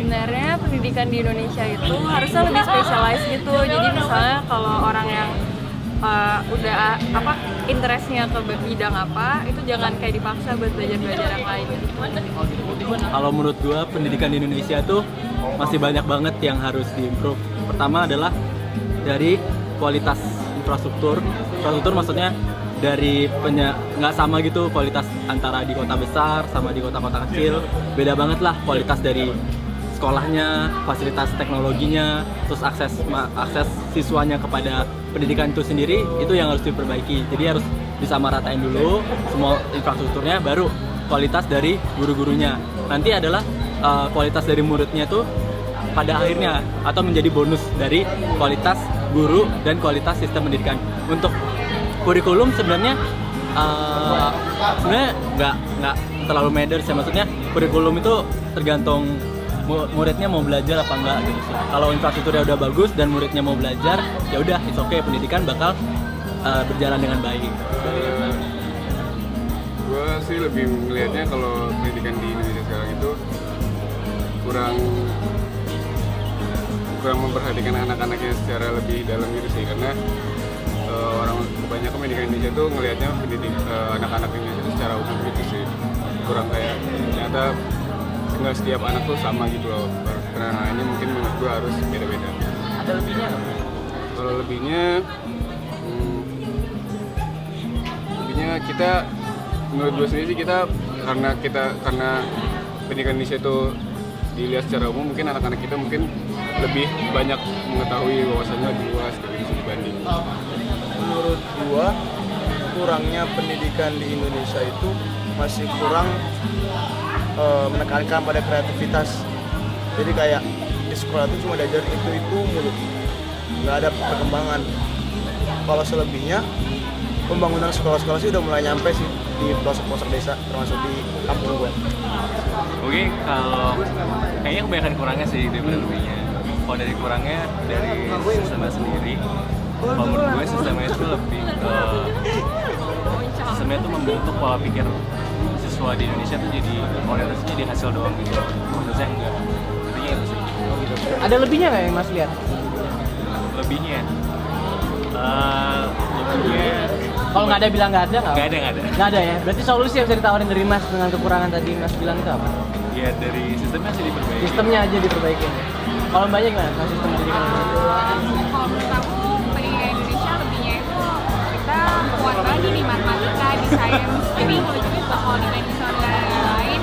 Sebenarnya pendidikan di Indonesia itu harusnya lebih spesialis gitu. Jadi misalnya kalau orang yang udah interestnya ke bidang apa, itu jangan kayak dipaksa buat belajar yang lain. Kalau menurut gua pendidikan di Indonesia tuh masih banyak banget yang harus diimprove. Pertama adalah dari kualitas infrastruktur. Infrastruktur maksudnya dari nggak sama gitu kualitas antara di kota besar sama di kota-kota kecil. Beda banget lah kualitas dari sekolahnya, fasilitas teknologinya, terus akses siswanya kepada pendidikan itu sendiri, itu yang harus diperbaiki. Jadi harus disamaratain dulu semua infrastrukturnya, baru kualitas dari guru-gurunya. Nanti adalah kualitas dari muridnya tuh pada akhirnya atau menjadi bonus dari kualitas guru dan kualitas sistem pendidikan. Untuk kurikulum sebenarnya nggak terlalu matters ya, maksudnya kurikulum itu tergantung muridnya mau belajar apa enggak gitu sih. Kalau infrastrukturnya udah bagus dan muridnya mau belajar, ya udah it's okay, pendidikan bakal berjalan dengan baik. Gue sih lebih melihatnya kalau pendidikan di Indonesia sekarang itu kurang memperhatikan anak-anaknya secara lebih dalam gitu sih, karena orang kebanyakan pendidikan Indonesia itu ngelihatnya anak-anak Indonesia itu secara umum gitu sih, kurang kayak ternyata nggak setiap anak tuh sama gitu loh, penanganannya mungkin menurut gue harus beda-beda. Ada lebihnya nggak? Kalau lebihnya kita, menurut gue sendiri sih kita karena pendidikan Indonesia itu dilihat secara umum, mungkin anak-anak kita mungkin lebih banyak mengetahui wawasannya lebih luas dari itu dibanding. Menurut gua kurangnya pendidikan di Indonesia itu masih kurang menekankan pada kreativitas. Jadi kayak di sekolah itu cuma diajar itu mulu, nggak ada perkembangan. Kalau selebihnya pembangunan sekolah-sekolah sih udah mulai nyampe sih di pelosok-pelosok desa, termasuk di kampung gua. Oke, kalau kayaknya kebanyakan kurangnya sih daripada lebihnya. Kalau dari kurangnya dari sistemnya sendiri, kalau menurut gue sistemnya itu lebih ke sistemnya itu membentuk pola pikir siswa di Indonesia tuh jadi orientasinya di hasil doang gitu. Menurutnya enggak. Intinya itu sih. Ada lebihnya nggak yang Mas lihat? Lebihnya Kalau nggak ada bilang nggak ada nggak? Nggak ada. Nggak ada ya. Berarti solusi yang bisa ditawarin dari Mas dengan kekurangan tadi Mas bilang itu apa? Ya dari sistemnya sih diperbaiki. Sistemnya aja diperbaiki. Kalau banyak gimana Mas sistem pendidikan? Kalau menurut aku pendidikan Indonesia lebihnya itu kita kuat lagi di matematika, di sains. Jadi kalau dibanding sama negara lain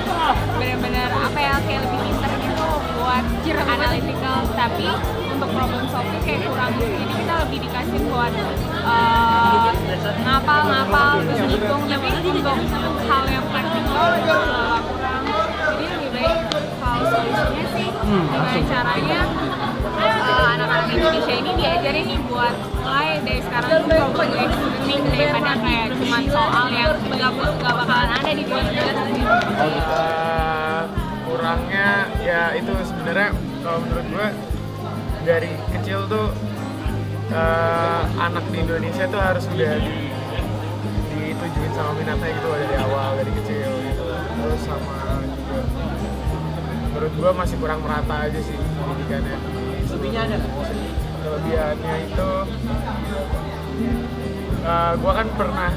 benar-benar kayak lebih pintar gitu buat analytical, tapi untuk problem solving kayak kurang gitu. Jadi kita lebih dikasih buat ngapal terus ngitung, tapi untuk hal yang praktikal itu kurang. Jadi lebih baik kalau solusinya sih dengan caranya anak-anak Indonesia ini diajarin nih buat mulai dari sekarang tuh problem learning daripada kayak cuma soal yang nggak bakalan ada di luar negeri. Kurangnya ya itu sebenarnya kalau menurut gue dari kecil tuh anak di Indonesia tuh harus udah ditujuin sama minatnya gitu dari awal, dari kecil gitu. Terus sama juga menurut gue masih kurang merata aja sih pendidikannya. Lebihnya ada nggak? Kelebihannya itu gue kan pernah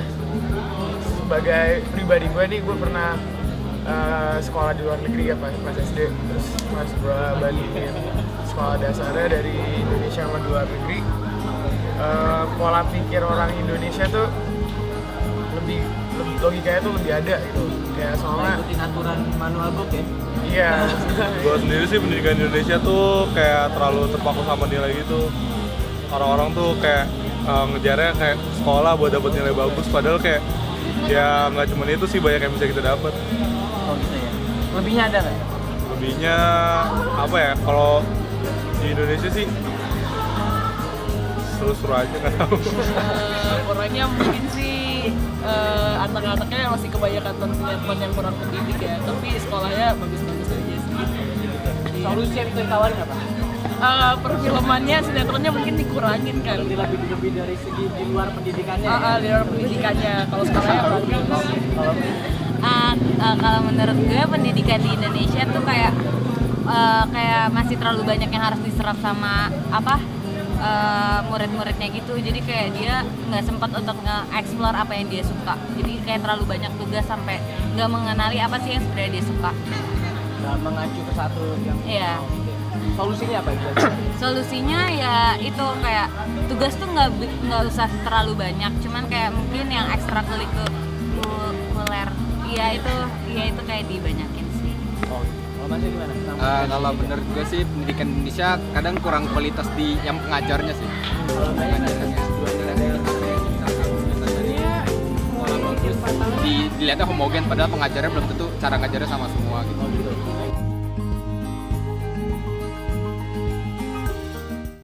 sebagai pribadi gue nih, gue pernah sekolah di luar negeri ya pas SD. Terus pas gue bandingin sekolah dasarnya dari Indonesia sama di luar negeri, pola pikir orang Indonesia tuh lebih logikanya tuh lebih ada gitu. Kayak soalnya Ikutin aturan manual book ya? iya. Gue sendiri sih pendidikan di Indonesia tuh kayak terlalu terpaku sama nilai gitu. Orang-orang tuh kayak ngejarnya kayak sekolah buat dapet nilai bagus, padahal kayak ya nggak cuma itu sih, banyak yang bisa kita dapat. Oh gitu ya. Lebihnya ada nggak? Lebihnya apa ya? Kalau di Indonesia sih seru-seru aja, nggak tahu. Kurangnya mungkin sih anak-anaknya masih kebanyakan teman yang kurang pendidik ya, tapi sekolahnya bagus-bagus aja sih. Solusi yang bisa ditawarin apa? Perfilmannya, sinetronnya mungkin dikurangin kan. Lebih dari segi di luar pendidikannya. Di luar pendidikannya, kalau sekolahnya bagus. Kalau menurut gue pendidikan di Indonesia tuh kayak kayak masih terlalu banyak yang harus diserap sama murid-muridnya gitu, jadi kayak dia nggak sempat untuk nge-explore apa yang dia suka, jadi kayak terlalu banyak tugas sampai nggak mengenali apa sih yang sebenarnya dia suka. Nggak mengacu ke satu yang. Iya. Solusinya apa itu? Solusinya ya itu kayak tugas tuh nggak usah terlalu banyak, cuman kayak mungkin yang ekstrakurikuler itu kayak dibanyakin sih. Oh, kalau Mas gimana? Kalau menurut gue sih pendidikan Indonesia kadang kurang kualitas di yang pengajarnya sih. Dilihatnya homogen padahal pengajarnya belum tentu cara ngajarnya sama semua gitu.